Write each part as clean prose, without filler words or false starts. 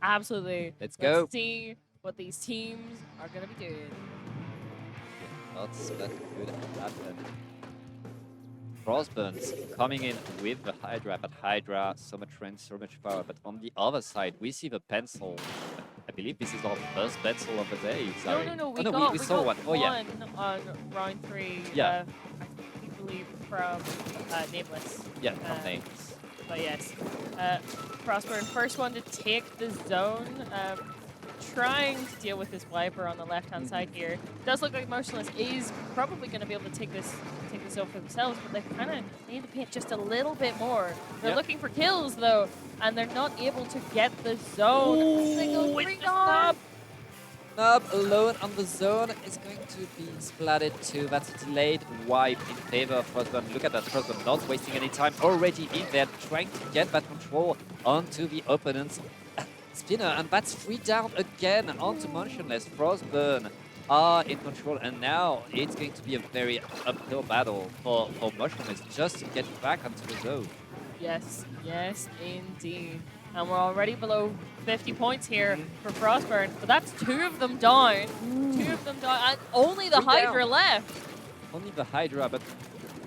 Absolutely. Let's go. Let's see what these teams are going to be doing. That's that could happen. Frostburn's coming in with the Hydra, but Hydra, so much range, so much power. But on the other side, we see the pencil. I believe this is our first pencil of the day. Sorry. No. We saw one. Oh, yeah. On round 3. Yeah. I believe from Nameless. Yeah, from Nameless. But yes, Frostburn, first one to take the zone. Trying to deal with this wiper on the left-hand side here. Does look like Motionless is probably going to be able to take this zone for themselves, but they kind of need to paint just a little bit more. They're looking for kills though, and they're not able to get the zone. Ooh, They go 3 down. Nub alone on the zone is going to be splatted too. That's a delayed wipe in favor of Frostburn. Look at that, Frostburn not wasting any time. Already in there, trying to get that control onto the opponent's spinner. And that's 3 down again onto Motionless. Frostburn are in control. And now it's going to be a very uphill battle for Motionless just to get back onto the zone. Yes, indeed. And we're already below 50 points here for Frostburn, but that's 2 of them down. 2 of them down, and only the Hydra left. Only the Hydra, but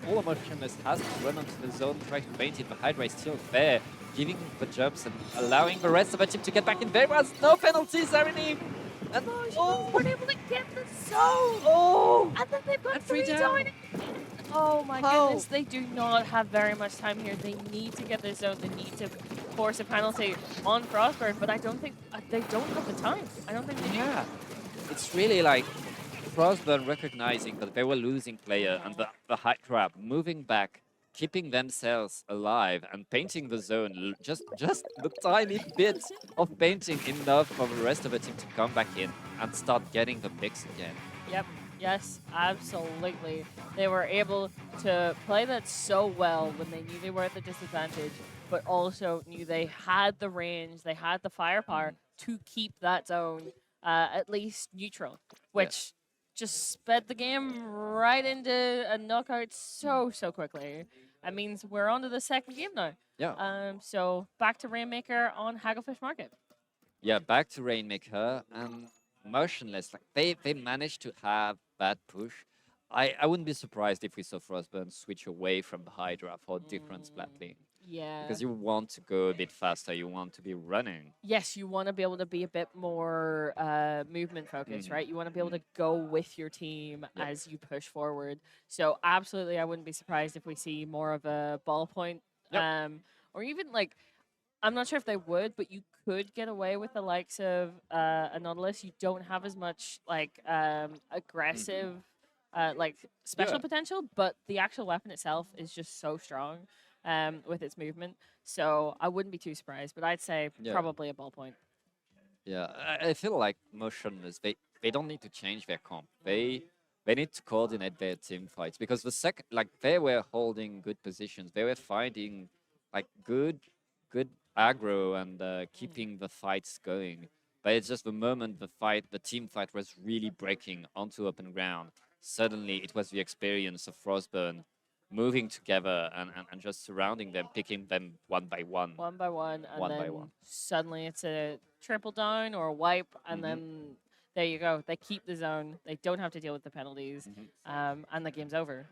all Motionless has to run onto the zone, try to paint it. The Hydra is still there, giving the jumps and allowing the rest of the team to get back in. There was no penalties, Irene. And weren't able to get the zone. Oh, and then they've got 3 down. Oh my goodness, they do not have very much time here. They need to get their zone. They need to force a penalty on Frostburn, but I don't think they don't have the time. I don't think they do. Yeah, it's really like Frostburn recognizing that they were losing player and the Hydra moving back, keeping themselves alive and painting the zone. Just the tiny bit of painting enough for the rest of the team to come back in and start getting the picks again. Yep. Yes, absolutely. They were able to play that so well when they knew they were at the disadvantage, but also knew they had the range, they had the firepower to keep that zone at least neutral, which just sped the game right into a knockout so quickly. That means we're on to the second game now. Yeah. So back to Rainmaker on Hagglefish Market. Yeah, back to Rainmaker and Motionless. Like they managed to have that push. I wouldn't be surprised if we saw Frostburn switch away from the Hydra for different Splat lane. Yeah. Because you want to go a bit faster, you want to be running. Yes, you want to be able to be a bit more movement focused, right? You want to be able to go with your team as you push forward. So absolutely, I wouldn't be surprised if we see more of a ballpoint, or even like, I'm not sure if they would, but you could get away with the likes of a Nautilus. You don't have as much like aggressive, like special potential, but the actual weapon itself is just so strong. With its movement, so I wouldn't be too surprised, but I'd say probably a ballpoint. Yeah, I feel like Motionless, they don't need to change their comp. They need to coordinate their team fights, because the second, like, they were holding good positions, they were finding like good aggro and keeping the fights going. But it's just the moment the team fight was really breaking onto open ground, suddenly it was the experience of Frostburn moving together and just surrounding them, picking them one by one. One by one, and then suddenly it's a triple down or a wipe, and then there you go. They keep the zone. They don't have to deal with the penalties, and the game's over.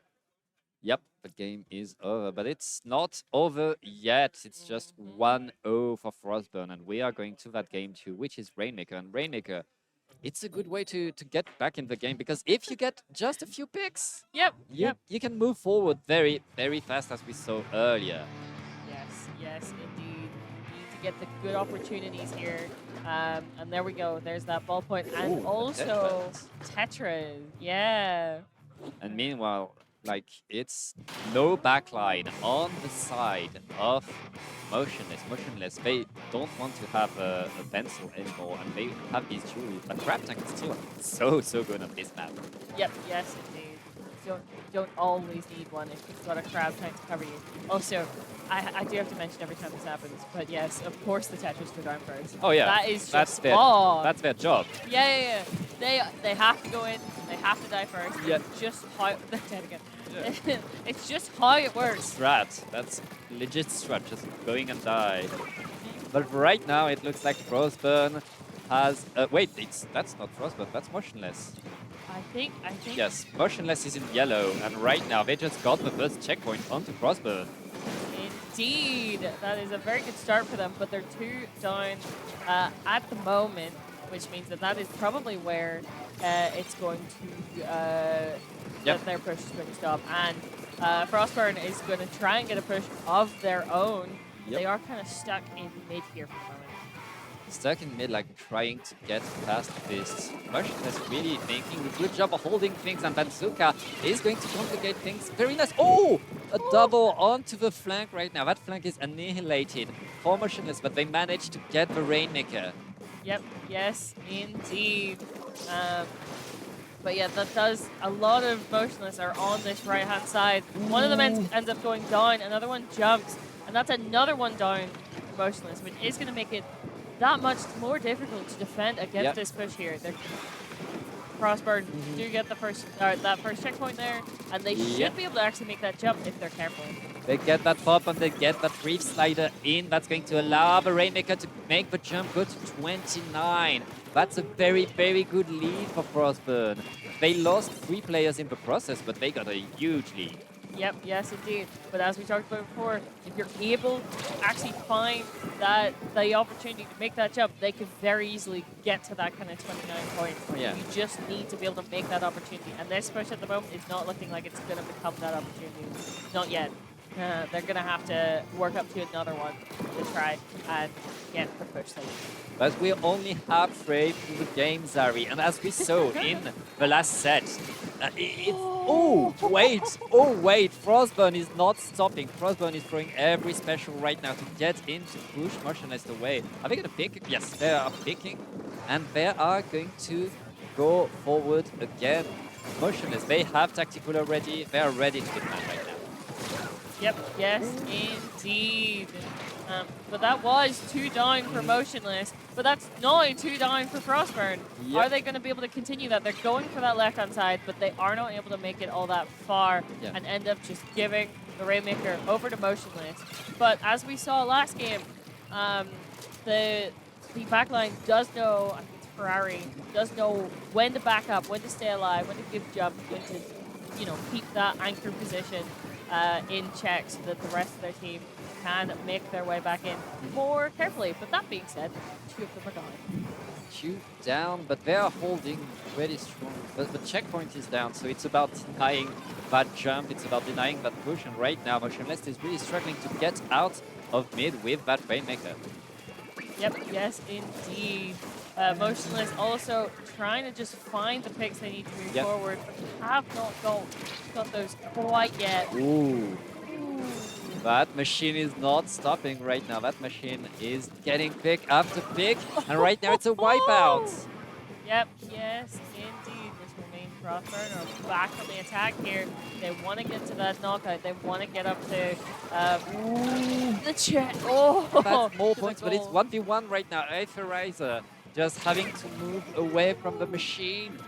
Yep, the game is over, but it's not over yet. It's just 1-0 for Frostburn, and we are going to that game too, which is Rainmaker. And Rainmaker, it's a good way to get back in the game, because if you get just a few picks, you can move forward very fast, as we saw earlier. Yes, indeed. You need to get the good opportunities here. And there we go. There's that ballpoint. And also Tetras. Yeah. And meanwhile, like, it's no backline on the side of Motionless. They don't want to have a pencil anymore, and they have these jewelry. But Crab Tank is still so good on this map. Yep, yes, indeed. Don't always need one if you've got a Crab Tank to cover you. Also, I do have to mention every time this happens, but yes, of course the Tetris go down first. Oh yeah, that is that's their job. Yeah. They have to go in. They have to die first. Yeah. Just how they're dead again. Yeah. It's just how it works. Strat. That's legit strat. Just going and die. But right now, it looks like Frostburn has... wait, that's not Frostburn, that's motionless. I think. Yes, motionless is in yellow, and right now they just got the first checkpoint onto Frostburn. Indeed, that is a very good start for them, but they're 2 down at the moment, which means that is probably where it's going to that their push is going to stop. And Frostburn is going to try and get a push of their own. They are kind of stuck in mid here for the moment. Stuck in mid, like trying to get past this. Motionless really making a good job of holding things, and Banzuka is going to complicate things. Very nice. Oh! A double onto the flank right now. That flank is annihilated for Motionless, but they managed to get the Rainmaker. Yep, yes, indeed. But yeah, that does, a lot of Motionless are on this right-hand side. One of them ends up going down, another one jumps, and that's another one down for Motionless, which is going to make it that much more difficult to defend against this push here. Frostburn do get the that first checkpoint there, and they should be able to actually make that jump if they're careful. They get that pop and they get that reef slider in. That's going to allow the Rainmaker to make the jump go to 29. That's a very, very good lead for Frostburn. They lost 3 players in the process, but they got a huge lead. Yep, yes indeed. But as we talked about before, if you're able to actually find the opportunity to make that jump, they could very easily get to that kind of 29 points. You just need to be able to make that opportunity. And this push at the moment is not looking like it's going to become that opportunity. Not yet. They're going to have to work up to another one to try and get the push they need. But we're only halfway through the game, Zari. And as we saw in the last set, oh, wait. Frostburn is not stopping. Frostburn is throwing every special right now to get in to push Motionless away. Are they going to pick? Yes, they are picking. And they are going to go forward again. Motionless, they have tactical already. They are ready to defend right now. Yep, yes, indeed. But that was 2 down for Motionless, but that's now 2 down for Frostburn. Are they going to be able to continue that? They're going for that left-hand side, but they are not able to make it all that far and end up just giving the Rainmaker over to Motionless. But as we saw last game, the backline does know, I think it's Ferrari, does know when to back up, when to stay alive, when to give jump, when to, keep that anchor position in check so that the rest of their team can make their way back in more carefully. But that being said, 2 of them are gone. 2 down, but they are holding really strong. But the checkpoint is down, so it's about denying that jump, it's about denying that push, and right now Motionless is really struggling to get out of mid with that Rainmaker. Yep, yes indeed. Motionless also trying to just find the picks they need to move forward, but have not got those quite yet. Ooh. That machine is not stopping right now. That machine is getting pick after pick, and right now it's a wipeout. Yep, yes indeed. This will mean Frostburn are back on the attack here. They want to get to that knockout. They want to get up to the check. Oh, that's more points, but it's 1v1 right now. Aetherizer just having to move away from the machine.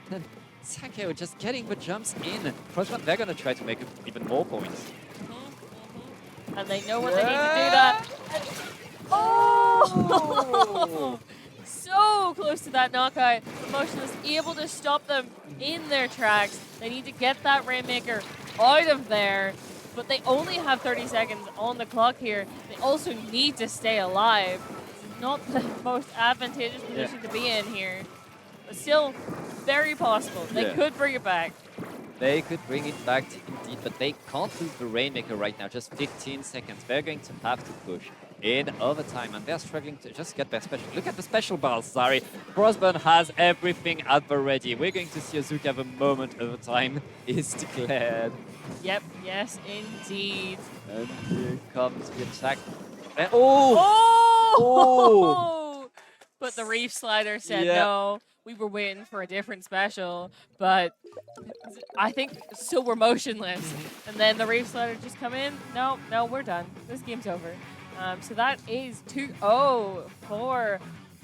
And Sakeo just getting the jumps in. Frostburn, they're going to try to make even more points. And they know when they need to do that. Oh! So close to that knockout. Motionless able to stop them in their tracks. They need to get that Rainmaker out of there. But they only have 30 seconds on the clock here. They also need to stay alive. It's not the most advantageous position to be in here. But still, very possible. They could bring it back. They could bring it back indeed, but they can't lose the Rainmaker right now. Just 15 seconds. They're going to have to push in overtime, and they're struggling to just get their special. Look at the special bars, Zari. Frostburn has everything at the ready. We're going to see Azuka the moment overtime is declared. Yep, yes, indeed. And here comes the attack. But the Reef Slider said no. We were waiting for a different special, but I think still we're Motionless. And then the Reef Slider just come in. No, we're done. This game's over. So that is 2-0 for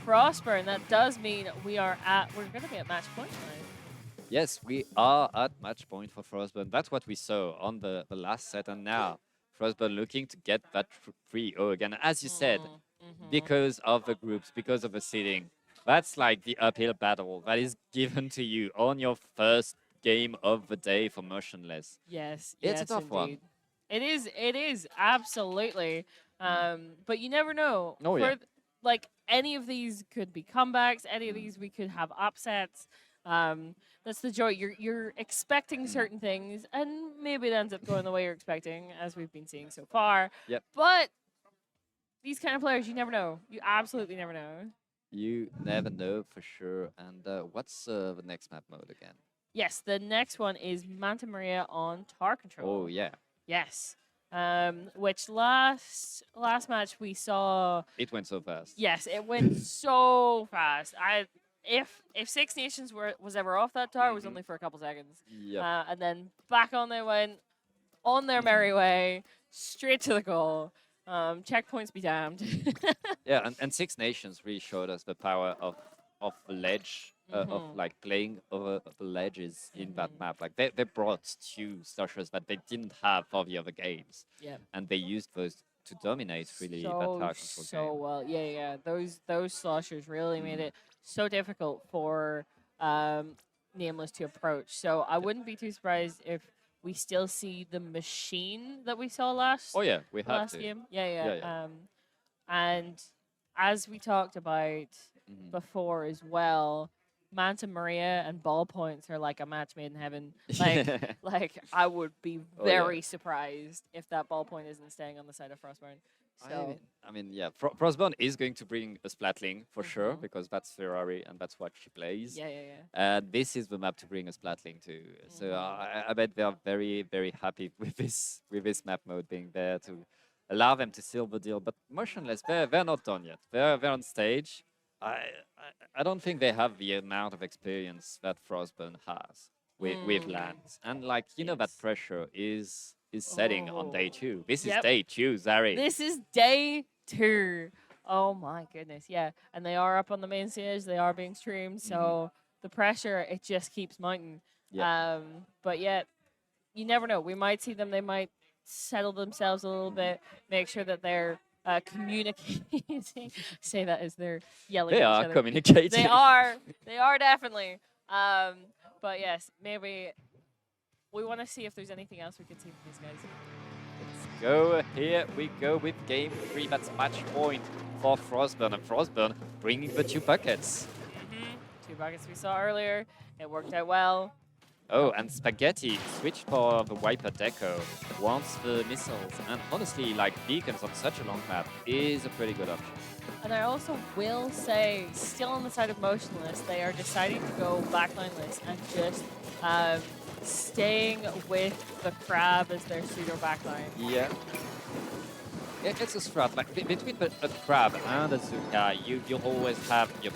Frostburn. That does mean we're going to be at match point now. Yes, we are at match point for Frostburn. That's what we saw on the last set, and now Frostburn looking to get that 3-0 again. As you said, because of the groups, because of the seeding. That's like the uphill battle that is given to you on your first game of the day for motionless. Yes, It's a yes, tough one. indeed. It is, absolutely. But you never know. Oh, yeah. Like, any of these could be comebacks, any of these we could have upsets. That's the joy. You're expecting certain things, and maybe it ends up going the way you're expecting, as we've been seeing so far. Yep. But these kind of players, you never know. You absolutely never know. You never know for sure. And what's the next map mode again? Yes, the next one is Manta Maria on Tar Control. Oh, yeah. Yes. Which last match we saw. It went so fast. Yes, it went so fast. If Six Nations was ever off that tar, it was only for a couple seconds. Yep. And then back on they went, on their merry way, straight to the goal. Checkpoints be damned. Yeah, and Six Nations really showed us the power of the ledge, of like playing over the ledges in that map. Like they brought two slashes that they didn't have for the other games. Yeah. And they used those to dominate really that so tar control so game. well. Yeah. Those sloshers really made it so difficult for Nameless to approach. So I wouldn't be too surprised if we still see the machine that we saw last. Oh yeah, we have last to. game. Yeah. Yeah. And as we talked about before as well, Manta Maria and ballpoints are like a match made in heaven. Like I would be very surprised if that ballpoint isn't staying on the side of Frostburn. So I mean, yeah, Frostburn is going to bring a Splatling for sure, because that's Ferrari and that's what she plays. Yeah. And this is the map to bring a Splatling to. So I bet they are very, very happy with this map mode being there to allow them to seal the deal. But motionless, they're not done yet. They're on stage. I don't think they have the amount of experience that Frostburn has with lands. And like, you know, that pressure is setting on day 2. This is day 2, Zari. This is day 2. Oh my goodness, yeah. And they are up on the main stage. They are being streamed. So the pressure, it just keeps mounting. Yep. But yet, you never know. We might see them. They might settle themselves a little bit, make sure that they're communicating. Say that as they're yelling They at are each other. communicating. They are. They are definitely. But yes, maybe we want to see if there's anything else we could see from these guys. Let's go. Here we go with game 3. That's match point for Frostburn. And Frostburn bringing the 2 buckets. 2 buckets we saw earlier. It worked out well. Oh, and Spaghetti switched for the Viper Deco, wants the missiles, and honestly, like, beacons on such a long map is a pretty good option. And I also will say, still on the side of Motionless, they are deciding to go backlineless and just staying with the Crab as their pseudo backline. Yeah. It's a strat. Like, between a Crab and a Zuka, you always have your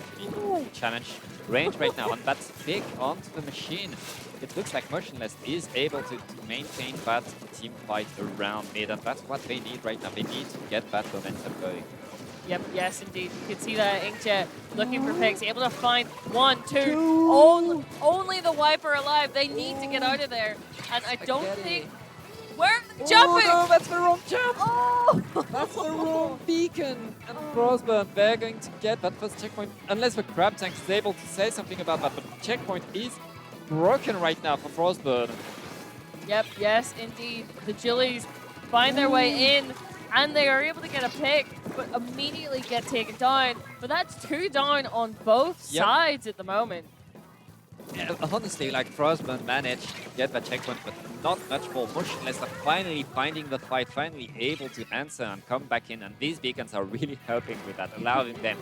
challenge range right now, and that's big onto the machine. It looks like Motionless is able to maintain that team fight around mid, and that's what they need right now. They need to get that momentum going. Yep, yes, indeed. You can see that Inkjet looking for picks, able to find 1, 2. Only the Wiper alive. They need to get out of there. And I don't think... Where? Jumping! Oh, no, that's the wrong jump! Oh! That's the wrong beacon! And Frostburn, they're going to get that first checkpoint, unless the Crab Tank is able to say something about that. But the checkpoint is broken right now for Frostburn. Yep, yes, indeed. The Jillies find their way in, and they are able to get a pick, but immediately get taken down. But that's 2 down on both sides at the moment. Yeah, honestly, like, Frostburn managed to get that checkpoint, but not much more. Motionless are finally finding the fight, finally able to answer and come back in, and these beacons are really helping with that, allowing them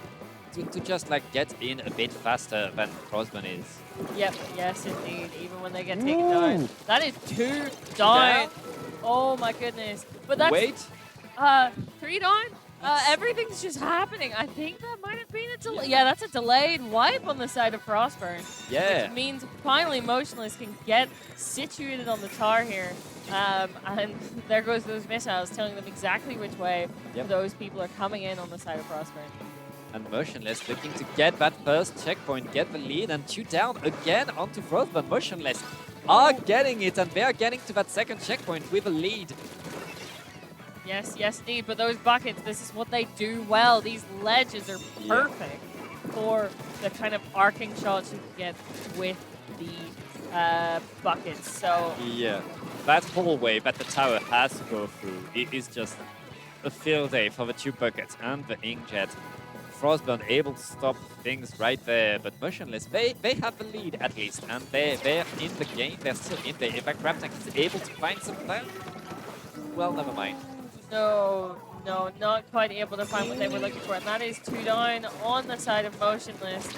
to just, like, get in a bit faster than Frostburn is. Yep, yes, indeed. Even when they get taken down. That is 2 down. Oh, my goodness. But that's... Wait. 3 down? Everything's just happening. I think that might have been a delay. Yeah, that's a delayed wipe on the side of Frostburn. Yeah. Which means finally Motionless can get situated on the tar here. And there goes those missiles, telling them exactly which way those people are coming in on the side of Frostburn. And Motionless looking to get that first checkpoint, get the lead, and 2 down again onto Frostburn. Motionless are getting it, and they are getting to that second checkpoint with a lead. Yes, yes, indeed. But those buckets, this is what they do well. These ledges are Yeah. perfect for the kind of arcing shots you can get with the buckets. So Yeah, that hallway that the tower has to go through, it is just a field day for the two buckets and the inkjet. Frostburn able to stop things right there, but motionless, they have the lead at least, and they're in the game, they're still in there. If that grab tank is able to find some plan, well, never mind. no, no, not quite able to find what they were looking for. And that is 2 down on the side of motionless.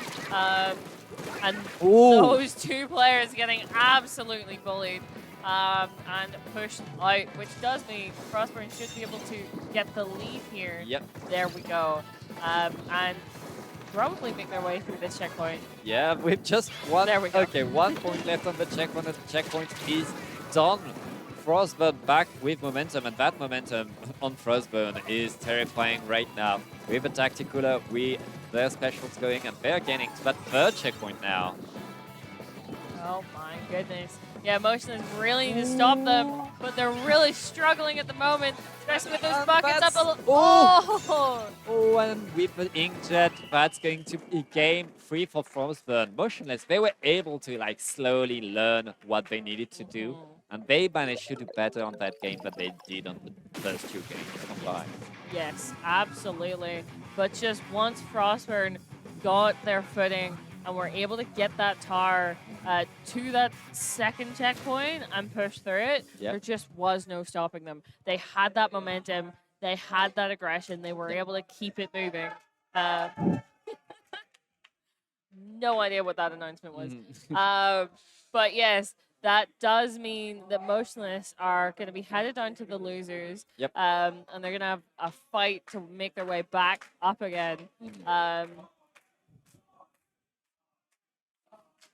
And Ooh. those 2 players getting absolutely bullied and pushed out, which does mean Frostburn should be able to get the lead here. Yep. There we go. And probably make their way through this checkpoint. Yeah, with just one. There we go. Okay, 1 point left on the checkpoint, and the checkpoint is done. Frostburn back with momentum, and that momentum on Frostburn is terrifying right now. With a tactical, with their specials going, and they're getting to that 3rd checkpoint now. Oh my goodness. Yeah, motionless really need to stop them, but they're really struggling at the moment, especially with those buckets up a little. Oh, and with the inkjet, that's going to be game 3 for Frostburn. Motionless, they were able to like slowly learn what they needed to do, and they managed to do better on that game than they did on the first 2 games combined. Yes, absolutely. But just once Frostburn got their footing and were able to get that tower to that 2nd checkpoint and push through it, there just was no stopping them. They had that momentum. They had that aggression. They were able to keep it moving. No idea what that announcement was. But yes, that does mean that motionless are going to be headed down to the losers. Yep. And they're going to have a fight to make their way back up again.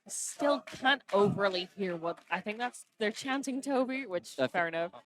Still can't overly hear what I think they're chanting Toby, which fair enough.